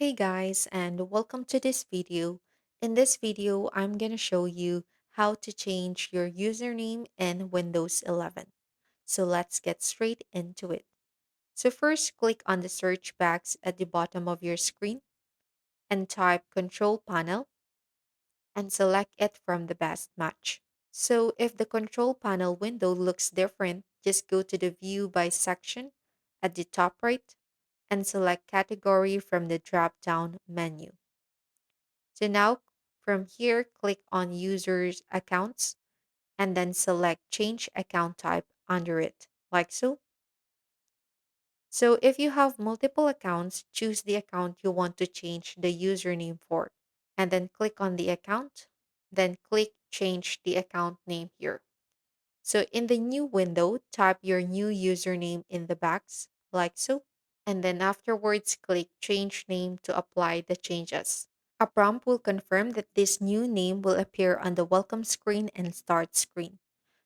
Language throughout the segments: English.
Hey guys, and welcome to this video. In this video, I'm going to show you how to change your username in Windows 11. So let's get straight into it. So first, click on the search box at the bottom of your screen and type Control Panel and select it from the best match. So if the Control Panel window looks different, just go to the View by section at the top right and select Category from the drop-down menu. So now from here, click on Users Accounts and then select Change Account Type under it, like so. So if you have multiple accounts, choose the account you want to change the username for, and then click on the account, then click Change the account name here. So in the new window, type your new username in the box, like so, and then afterwards click Change Name to apply the changes. A prompt will confirm that this new name will appear on the welcome screen and start screen.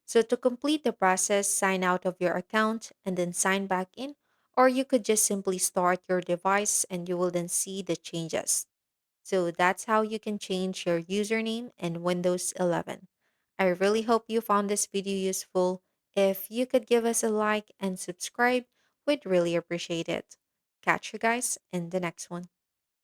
So to complete the process, sign out of your account and then sign back in, or you could just simply start your device and you will then see the changes. So that's how you can change your username in Windows 11. I really hope you found this video useful. If you could give us a like and subscribe, we'd really appreciate it. Catch you guys in the next one.